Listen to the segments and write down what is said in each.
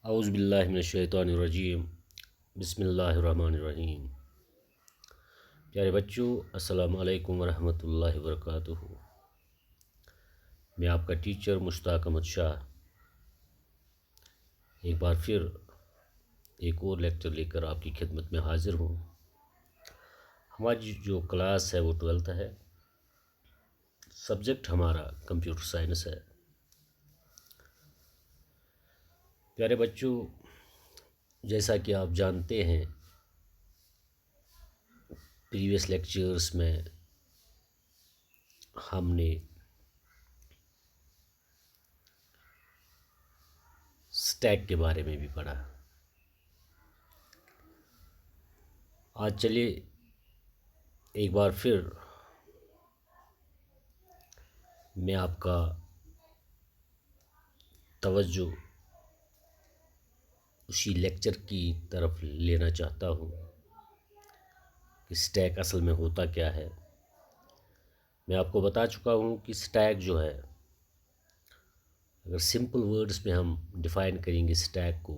औज़ुबिल्लाहि मिनश्शैतानिर्रजीम बिस्मिल्लाहिर्रहमानिर्रहीम। प्यारे बच्चों, अस्सलामु अलैकुम वरहमतुल्लाहि वबरकातुहू। मैं आपका टीचर मुश्ताक अहमद शाह एक बार फिर एक और लेक्चर लेकर आपकी खिदमत में हाज़िर हूँ। हमारी जो क्लास है वो 12th है। सब्जेक्ट हमारा कंप्यूटर साइंस है। प्यारे बच्चों, जैसा कि आप जानते हैं, प्रीवियस लेक्चर्स में हमने स्टैक के बारे में भी पढ़ा। आज चलिए एक बार फिर मैं आपका तवज्जो उसी लेक्चर की तरफ लेना चाहता हूँ कि स्टैक असल में होता क्या है। मैं आपको बता चुका हूँ कि स्टैक जो है, अगर सिंपल वर्ड्स में हम डिफ़ाइन करेंगे स्टैक को,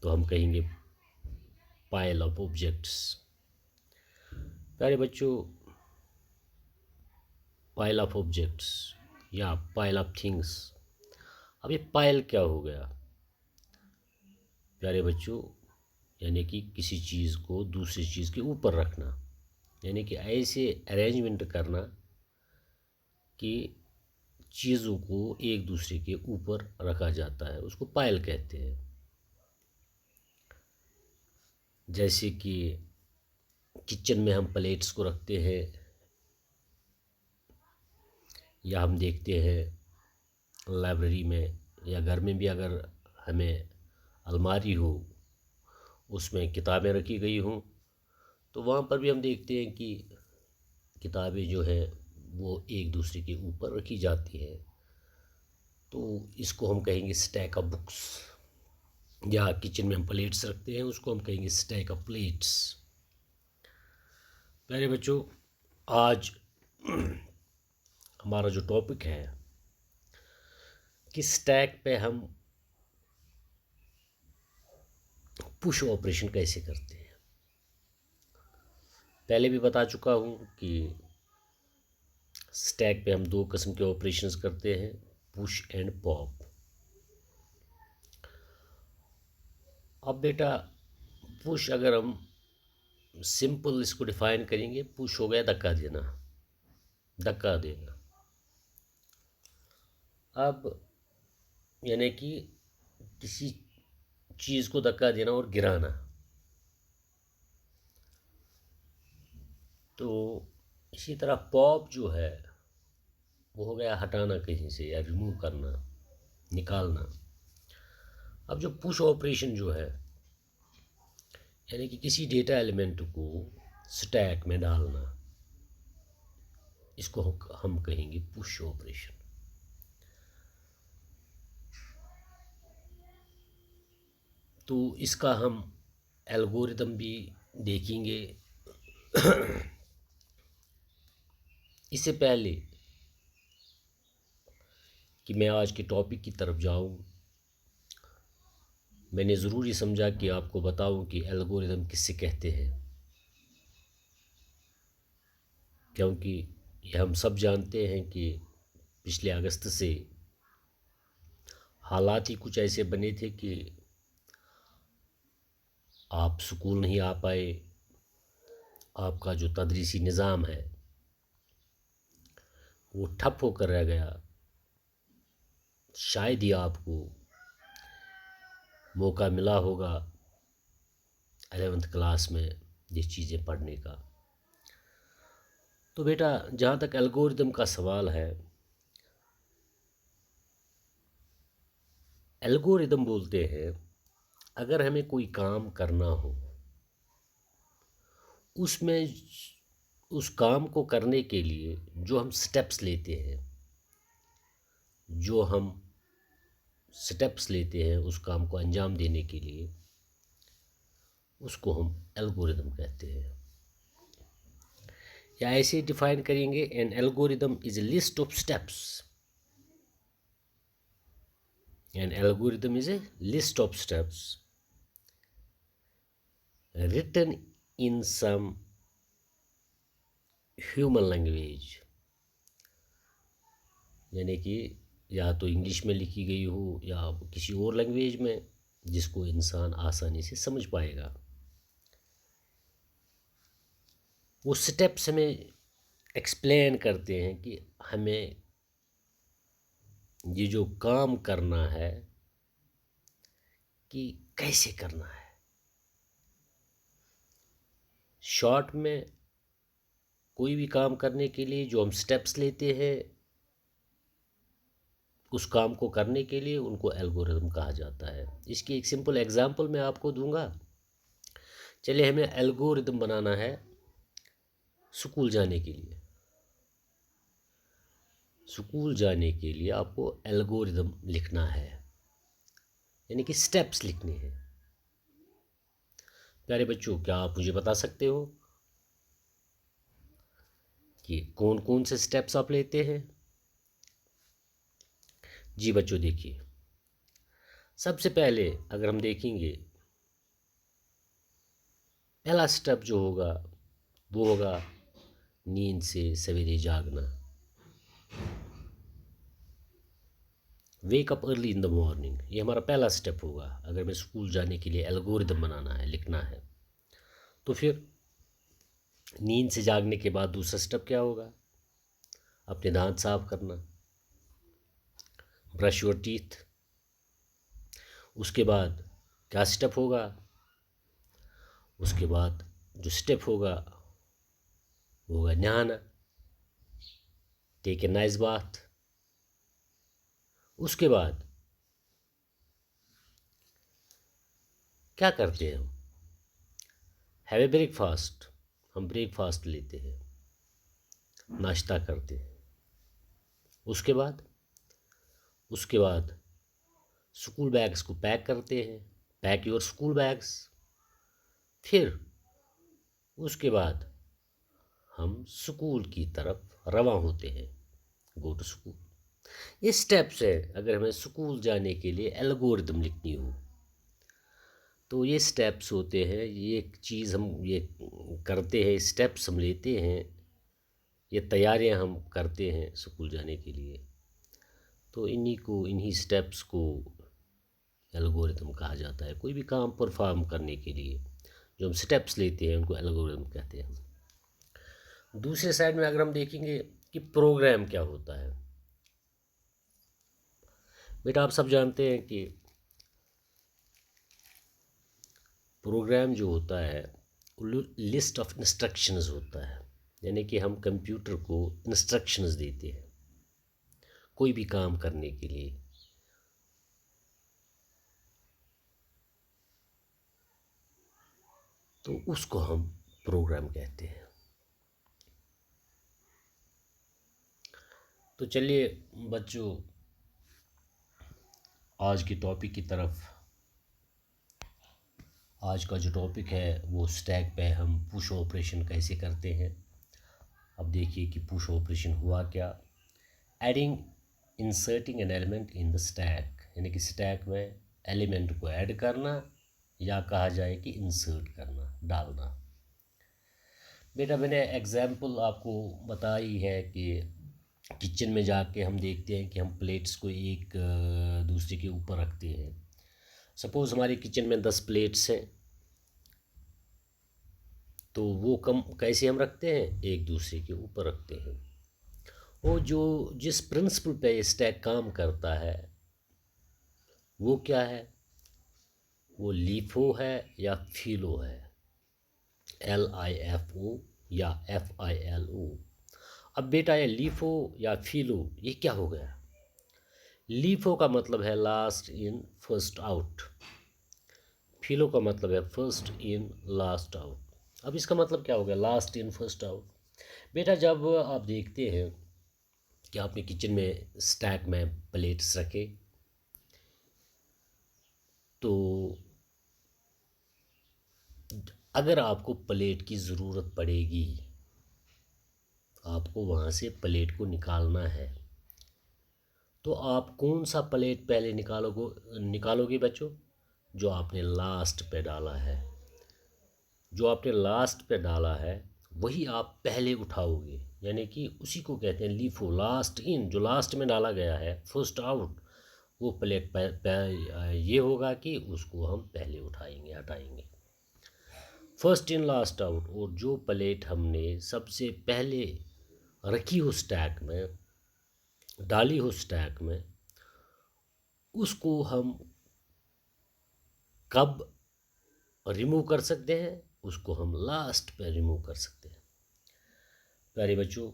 तो हम कहेंगे पाइल ऑफ ऑब्जेक्ट्स। प्यारे बच्चों, पाइल ऑफ ऑब्जेक्ट्स या पाइल ऑफ थिंग्स। अब ये पाइल क्या हो गया प्यारे बच्चों? यानी कि किसी चीज़ को दूसरी चीज़ के ऊपर रखना, यानी कि ऐसे अरेंजमेंट करना कि चीज़ों को एक दूसरे के ऊपर रखा जाता है, उसको पाइल कहते हैं। जैसे कि किचन में हम प्लेट्स को रखते हैं, या हम देखते हैं लाइब्रेरी में या घर में भी अगर हमें अलमारी हो, उसमें किताबें रखी गई हों, तो वहाँ पर भी हम देखते हैं कि किताबें जो है वो एक दूसरे के ऊपर रखी जाती है। तो इसको हम कहेंगे स्टैक ऑफ बुक्स। या किचन में हम प्लेट्स रखते हैं, उसको हम कहेंगे स्टैक ऑफ प्लेट्स। प्यारे बच्चों, आज हमारा जो टॉपिक है कि स्टैक पे हम पुश ऑपरेशन कैसे करते हैं। पहले भी बता चुका हूँ कि स्टैक पे हम दो किस्म के ऑपरेशंस करते हैं, पुश एंड पॉप। अब बेटा, पुश अगर हम सिंपल इसको डिफाइन करेंगे, पुश हो गया धक्का देना, धक्का देना। अब यानी कि किसी चीज़ को धक्का देना और गिराना। तो इसी तरह पॉप जो है वो हो गया हटाना कहीं से या रिमूव करना, निकालना। अब जो पुश ऑपरेशन जो है, यानी कि किसी डेटा एलिमेंट को स्टैक में डालना, इसको हम कहेंगे पुश ऑपरेशन। तो इसका हम एल्गोरिदम भी देखेंगे। इससे पहले कि मैं आज के टॉपिक की तरफ जाऊं, मैंने ज़रूरी समझा कि आपको बताऊं कि एल्गोरिदम किससे कहते हैं, क्योंकि ये हम सब जानते हैं कि पिछले अगस्त से हालात ही कुछ ऐसे बने थे कि आप स्कूल नहीं आ पाए, आपका जो तदरीसी निज़ाम है वो ठप होकर रह गया। शायद ही आपको मौका मिला होगा 11th क्लास में ये चीज़ें पढ़ने का। तो बेटा, जहाँ तक एल्गोरिदम का सवाल है, एल्गोरिदम बोलते हैं अगर हमें कोई काम करना हो, उसमें उस काम को करने के लिए जो हम स्टेप्स लेते हैं, जो हम स्टेप्स लेते हैं उस काम को अंजाम देने के लिए, उसको हम एल्गोरिदम कहते हैं। या ऐसे डिफाइन करेंगे, N algorithm is a list of steps. An algorithm is a list of steps written in some human language, यानी कि या तो इंग्लिश में लिखी गई हो या किसी और लैंग्वेज में जिसको इंसान आसानी से समझ पाएगा। वो स्टेप्स हमें एक्सप्लेन करते हैं कि हमें ये जो काम करना है कि कैसे करना है। शॉर्ट में कोई भी काम करने के लिए जो हम स्टेप्स लेते हैं, उस काम को करने के लिए उनको एल्गोरिथम कहा जाता है। इसकी एक सिंपल एग्जांपल मैं आपको दूंगा। चलिए, हमें एल्गोरिथम बनाना है स्कूल जाने के लिए। स्कूल जाने के लिए आपको एल्गोरिथम लिखना है, यानी कि स्टेप्स लिखने हैं। प्यारे बच्चों, क्या आप मुझे बता सकते हो कि कौन कौन से स्टेप्स आप लेते हैं? जी बच्चों, देखिए, सबसे पहले अगर हम देखेंगे, पहला स्टेप जो होगा वो होगा नींद से सवेरे जागना। Wake up early in the morning, ये हमारा पहला स्टेप होगा। अगर हमें स्कूल जाने के लिए एल्गोरिथम बनाना है, लिखना है, तो फिर नींद से जागने के बाद दूसरा स्टेप क्या होगा? अपने दांत साफ करना, ब्रश योर टीथ। उसके बाद क्या स्टेप होगा? उसके बाद जो स्टेप होगा वो होगा नहाना, टेक ए नाइस बाथ। उसके बाद क्या करते हैं हम? हैव ए ब्रेकफास्ट, हम ब्रेकफास्ट लेते हैं, नाश्ता करते हैं। उसके बाद स्कूल बैग्स को पैक करते हैं, पैक योर स्कूल बैग्स। फिर उसके बाद हम स्कूल की तरफ रवाना होते हैं, गो टू स्कूल। ये स्टेप्स है। अगर हमें स्कूल जाने के लिए एल्गोरिथम लिखनी हो तो ये स्टेप्स होते हैं। ये चीज़ हम ये करते हैं, स्टेप्स हम लेते हैं, ये तैयारियां हम करते हैं स्कूल जाने के लिए। तो इन्हीं स्टेप्स को एल्गोरिथम कहा जाता है। कोई भी काम परफॉर्म करने के लिए जो हम स्टेप्स लेते हैं उनको एल्गोरिथम कहते हैं। दूसरे साइड में अगर हम देखेंगे कि प्रोग्राम क्या होता है, बेटा आप सब जानते हैं कि प्रोग्राम जो होता है लिस्ट ऑफ इंस्ट्रक्शंस होता है, यानी कि हम कंप्यूटर को इंस्ट्रक्शंस देते हैं कोई भी काम करने के लिए। तो उसको हम प्रोग्राम कहते हैं। तो चलिए बच्चों, आज के टॉपिक की तरफ। आज का जो टॉपिक है वो स्टैक पे हम पुश ऑपरेशन कैसे करते हैं। अब देखिए कि पुश ऑपरेशन हुआ क्या। Adding inserting an element in the stack, यानी कि स्टैक में एलिमेंट को ऐड करना, या कहा जाए कि इंसर्ट करना, डालना। बेटा मैंने एग्जाम्पल आपको बताई है कि किचन में जाके हम देखते हैं कि हम प्लेट्स को एक दूसरे के ऊपर रखते हैं। सपोज़ हमारी किचन में 10 प्लेट्स हैं, तो वो कम कैसे हम रखते हैं? एक दूसरे के ऊपर रखते हैं। वो जो जिस प्रिंसिपल पे स्टैक काम करता है वो क्या है? वो लीफो है या फिलो है, LIFO या FILO। अब बेटा ये लीफो या फिलो ये क्या हो गया? लीफो का मतलब है लास्ट इन फर्स्ट आउट, फिलो का मतलब है फर्स्ट इन लास्ट आउट। अब इसका मतलब क्या हो गया? Last in first out. बेटा जब आप देखते हैं कि आपने किचन में स्टैक में प्लेट्स रखे, तो अगर आपको प्लेट की ज़रूरत पड़ेगी, आपको वहाँ से प्लेट को निकालना है, तो आप कौन सा प्लेट पहले निकालोगे बच्चों? जो आपने लास्ट पे डाला है। जो आपने लास्ट पे डाला है वही आप पहले उठाओगे, यानी कि उसी को कहते हैं लीफो, लास्ट इन। जो लास्ट में डाला गया है, फर्स्ट आउट, वो प्लेट ये होगा कि उसको हम पहले उठाएंगे, हटाएंगे। First in last out. और जो प्लेट हमने सबसे पहले रखी हो स्टैक में, डाली हो स्टैक में, उसको हम कब रिमूव कर सकते हैं? उसको हम लास्ट पे रिमूव कर सकते हैं। प्यारे बच्चों,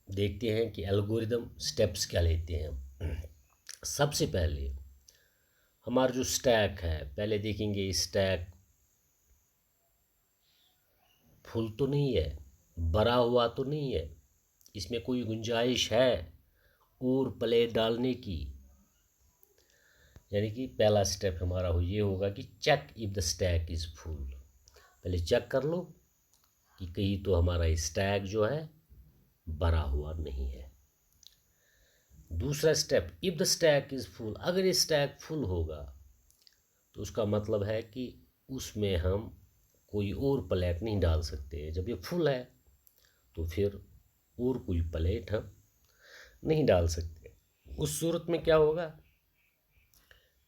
देखते हैं कि एल्गोरिदम स्टेप्स क्या लेते हैं। सबसे पहले हमारा जो स्टैक है, पहले देखेंगे स्टैक फुल तो नहीं है, भरा हुआ तो नहीं है, इसमें कोई गुंजाइश है और प्लेट डालने की। यानी कि पहला स्टेप हमारा ये होगा कि check if the stack is full. पहले चेक कर लो कि कहीं तो हमारा स्टैक जो है भरा हुआ नहीं है। दूसरा step, if the stack is full. अगर ये स्टैक फुल होगा तो उसका मतलब है कि उसमें हम कोई और प्लेट नहीं डाल सकते। जब ये फुल है तो फिर और कोई प्लेट हम नहीं डाल सकते। उस सूरत में क्या होगा?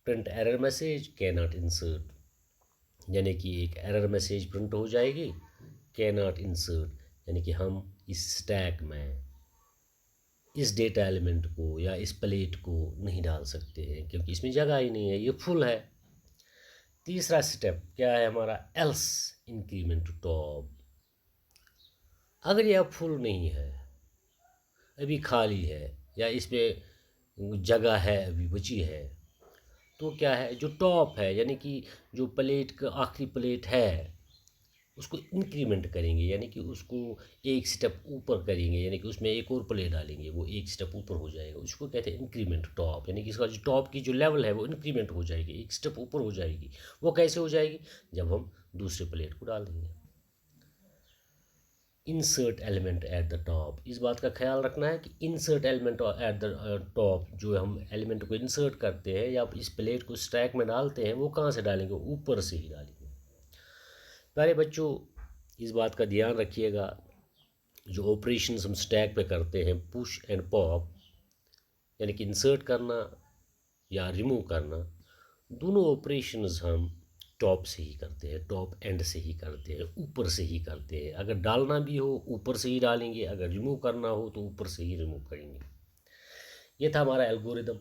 Print error message can not insert, यानी कि एक एरर मैसेज प्रिंट हो जाएगी, कैन नॉट इंसर्ट, यानी कि हम इस स्टैक में इस डेटा एलिमेंट को या इस प्लेट को नहीं डाल सकते हैं क्योंकि इसमें जगह ही नहीं है, ये फुल है। तीसरा स्टेप क्या है हमारा? Else increment to top. अगर यह फुल नहीं है, अभी खाली है, या इसमें जगह है अभी बची है, तो क्या है, जो टॉप है यानी कि जो प्लेट का आखिरी प्लेट है उसको इंक्रीमेंट करेंगे, यानी कि उसको एक स्टेप ऊपर करेंगे, यानी कि उसमें एक और प्लेट डालेंगे, वो एक स्टेप ऊपर हो जाएगा। उसको कहते हैं इंक्रीमेंट टॉप, यानी कि इसका जो टॉप की जो लेवल है वो इंक्रीमेंट हो जाएगी, एक स्टेप ऊपर हो जाएगी। वो कैसे हो जाएगी? जब हम दूसरे प्लेट को डाल देंगे। Insert element at the top. इस बात का ख्याल रखना है कि insert element at the top, जो हम एलिमेंट को इंसर्ट करते हैं या इस प्लेट को स्टैक में डालते हैं, वो कहाँ से डालेंगे? ऊपर से ही डालेंगे। प्यारे बच्चों, इस बात का ध्यान रखिएगा, जो ऑपरेशंस हम स्टैक पे करते हैं, पुश एंड पॉप, यानी कि इंसर्ट करना या रिमूव करना, दोनों ऑपरेशंस हम टॉप से ही करते हैं, टॉप एंड से ही करते हैं, ऊपर से ही करते हैं। अगर डालना भी हो ऊपर से ही डालेंगे, अगर रिमूव करना हो तो ऊपर से ही रिमूव करेंगे। ये था हमारा एल्गोरिदम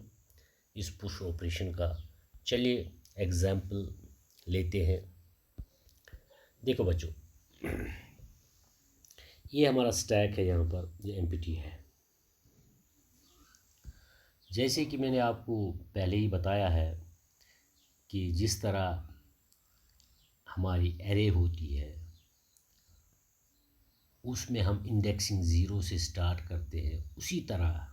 इस पुश ऑपरेशन का। चलिए एग्जाम्पल लेते हैं। देखो बच्चों, ये हमारा स्टैक है, यहाँ पर ये एम्प्टी है। जैसे कि मैंने आपको पहले ही बताया है कि जिस तरह हमारी एरे होती है उसमें हम इंडेक्सिंग ज़ीरो से स्टार्ट करते हैं, उसी तरह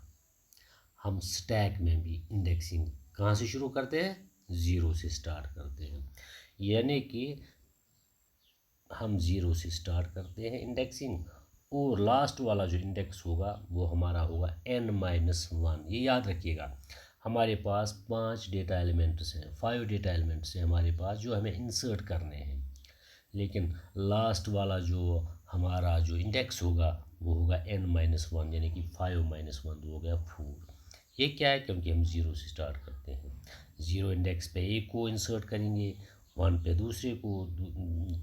हम स्टैक में भी इंडेक्सिंग कहाँ से शुरू करते हैं? ज़ीरो से स्टार्ट करते हैं। यानी कि हम ज़ीरो से स्टार्ट करते हैं इंडेक्सिंग, और लास्ट वाला जो इंडेक्स होगा वो हमारा होगा n-1। ये याद रखिएगा, हमारे पास 5 डेटा एलिमेंट्स हैं, 5 डेटा एलिमेंट्स हैं हमारे पास जो हमें इंसर्ट करने हैं, लेकिन लास्ट वाला जो हमारा जो इंडेक्स होगा वो होगा n-1, यानी कि 5-1 हो गया 4। ये क्या है? क्योंकि हम ज़ीरो से स्टार्ट करते हैं। ज़ीरो इंडेक्स पे एक को इंसर्ट करेंगे, 1 पे दूसरे को,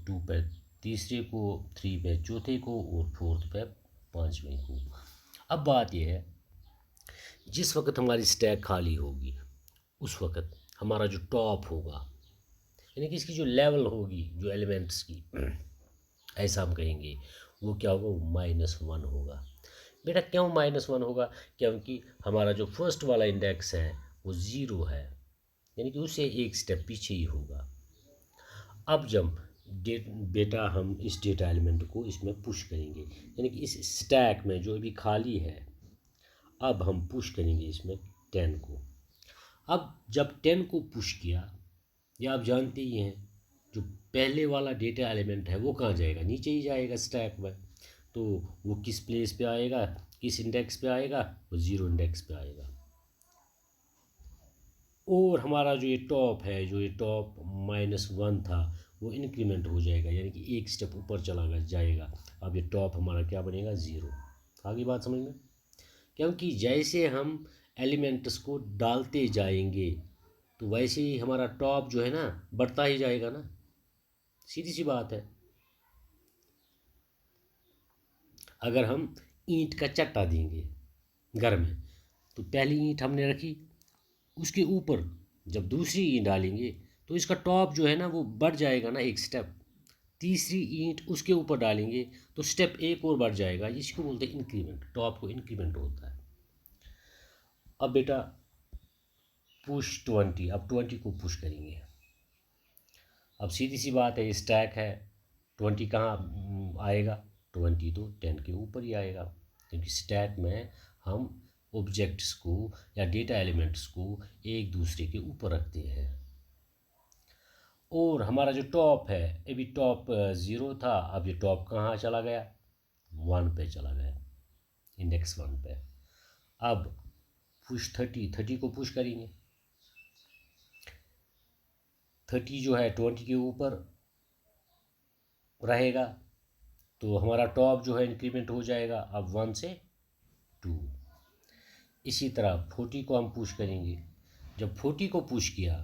2 पे तीसरे को, 3 पे चौथे को, और 4 पे पांचवें को। अब बात यह है, जिस वक्त हमारी स्टैक खाली होगी उस वक्त हमारा जो टॉप होगा, यानी कि इसकी जो लेवल होगी जो एलिमेंट्स की, ऐसा हम कहेंगे, वो क्या होगा? वो -1 होगा। बेटा क्यों -1 होगा? क्योंकि हमारा जो फर्स्ट वाला इंडेक्स है वो ज़ीरो है, यानी कि उससे एक स्टेप पीछे ही होगा। अब जब बेटा हम इस डेटा एलिमेंट को इसमें पुश करेंगे, यानी कि इस स्टैक में जो अभी खाली है, अब हम पुश करेंगे इसमें 10 को। अब जब 10 को पुश किया, या आप जानते ही हैं जो पहले वाला डेटा एलिमेंट है वो कहाँ जाएगा? नीचे ही जाएगा स्टैक में। तो वो किस प्लेस पे आएगा, किस इंडेक्स पे आएगा? वो ज़ीरो इंडेक्स पे आएगा। और हमारा जो ये टॉप है, जो ये टॉप -1 था, वो इंक्रीमेंट हो जाएगा, यानी कि एक स्टेप ऊपर चला जाएगा। अब ये टॉप हमारा क्या बनेगा, 0। आगे बात समझ में? क्योंकि जैसे हम एलिमेंट्स को डालते जाएंगे तो वैसे ही हमारा टॉप जो है ना बढ़ता ही जाएगा ना, सीधी सी बात है। अगर हम ईंट का चट्टा देंगे घर में, तो पहली ईंट हमने रखी, उसके ऊपर जब दूसरी ईंट डालेंगे तो इसका टॉप जो है ना वो बढ़ जाएगा ना एक स्टेप। तीसरी ईंट उसके ऊपर डालेंगे तो स्टेप एक और बढ़ जाएगा, इसको बोलते हैं इंक्रीमेंट, टॉप को इंक्रीमेंट होता है। अब बेटा पुश 20, अब 20 को पुश करेंगे। अब सीधी सी बात है, ये स्टैक है, 20 कहाँ आएगा, 20 तो 10 के ऊपर ही आएगा, क्योंकि स्टैक में हम ऑब्जेक्ट्स को या डेटा एलिमेंट्स को एक दूसरे के ऊपर रखते हैं। और हमारा जो टॉप है, अभी टॉप 0 था, अब ये टॉप कहाँ चला गया, 1 पे चला गया, इंडेक्स 1 पे। अब पुश 30 को पुश करेंगे। 30 जो है 20 के ऊपर रहेगा, तो हमारा टॉप जो है इंक्रीमेंट हो जाएगा अब 1 से 2। इसी तरह 40 को हम पुश करेंगे। जब 40 को पुश किया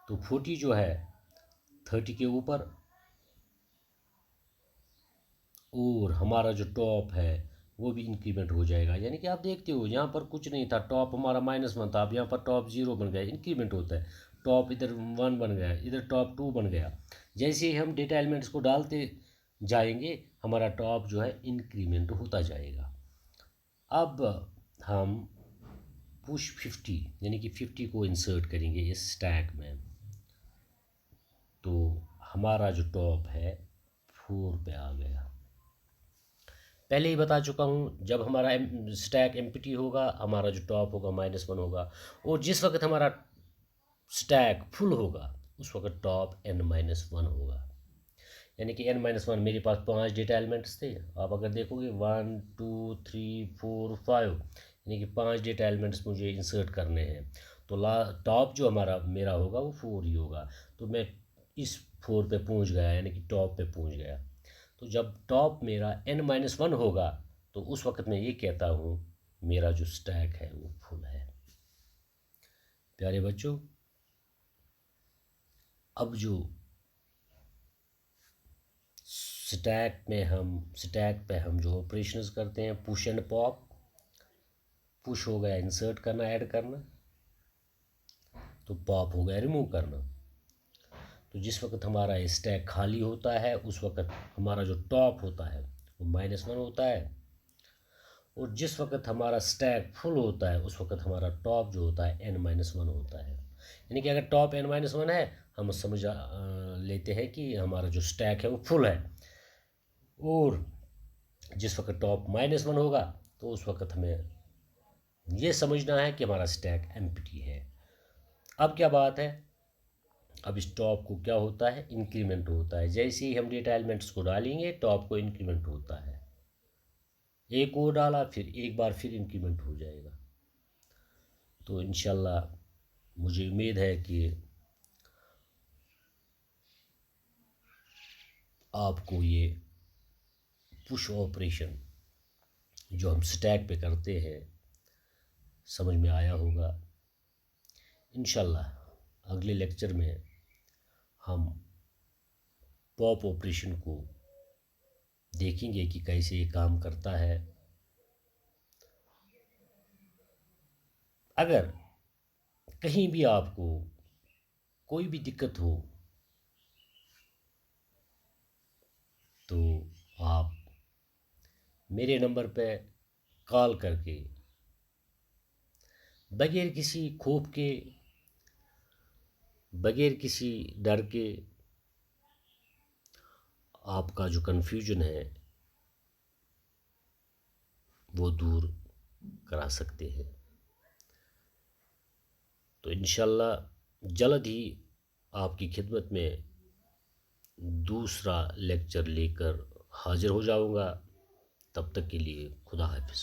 तो 40 जो है 30 के ऊपर, और हमारा जो टॉप है वो भी इंक्रीमेंट हो जाएगा। यानी कि आप देखते हो यहाँ पर कुछ नहीं था, टॉप हमारा -1 था, अब यहाँ पर टॉप 0 बन गया, इंक्रीमेंट होता है। टॉप इधर 1 बन गया, इधर टॉप 2 बन गया। जैसे ही हम डेटा एलिमेंट्स को डालते जाएंगे हमारा टॉप जो है इंक्रीमेंट होता जाएगा। अब हम पुश 50 यानी कि 50 को इंसर्ट करेंगे इस स्टैक में, तो हमारा जो टॉप है 4 पे आ गया। पहले ही बता चुका हूँ, जब हमारा स्टैक एम्प्टी होगा हमारा जो टॉप होगा -1 होगा, और जिस वक्त हमारा स्टैक फुल होगा उस वक्त टॉप n-1 होगा। यानी कि n-1, मेरे पास 5 डेटा एलिमेंट्स थे, आप अगर देखोगे 1 2 3 4 5, यानी कि 5 डेटा एलिमेंट्स मुझे इंसर्ट करने हैं, तो टॉप जो हमारा मेरा होगा वो 4 ही होगा। तो मैं इस 4 पे पहुंच गया, यानी कि टॉप पे पहुंच गया। तो जब टॉप मेरा n-1 होगा तो उस वक्त मैं ये कहता हूँ मेरा जो स्टैक है वो फुल है। प्यारे बच्चों, अब जो स्टैक पे हम जो ऑपरेशंस करते हैं, पुश एंड पॉप। पुश हो गया इंसर्ट करना, ऐड करना, तो पॉप हो गया रिमूव करना। तो जिस वक्त हमारा स्टैक खाली होता है उस वक्त हमारा जो टॉप होता है वो -1 होता है, और जिस वक्त हमारा स्टैक फुल होता है उस वक्त हमारा टॉप जो होता है n-1 होता है। यानी कि अगर टॉप n-1 है, हम समझ लेते हैं कि हमारा जो स्टैक है वो फुल है, और जिस वक्त टॉप -1 होगा तो उस वक्त हमें ये समझना है कि हमारा स्टैक एम्प्टी है। अब क्या बात है, अब इस टॉप को क्या होता है, इंक्रीमेंट होता है। जैसे ही हम डेटा एलिमेंट्स को डालेंगे टॉप को इंक्रीमेंट होता है, एक और डाला फिर एक बार फिर इंक्रीमेंट हो जाएगा। तो इंशाल्लाह मुझे उम्मीद है कि आपको ये पुश ऑपरेशन जो हम स्टैक पे करते हैं समझ में आया होगा। इंशाल्लाह अगले लेक्चर में हम पॉप ऑपरेशन को देखेंगे कि कैसे ये काम करता है। अगर कहीं भी आपको कोई भी दिक्कत हो तो आप मेरे नंबर पे कॉल करके बगैर किसी खौफ के, बगैर किसी डर के, आपका जो कन्फ्यूजन है वो दूर करा सकते हैं। तो इंशाल्लाह जल्द ही आपकी खिदमत में दूसरा लेक्चर लेकर हाजिर हो जाऊंगा। तब तक के लिए खुदा हाफिज़।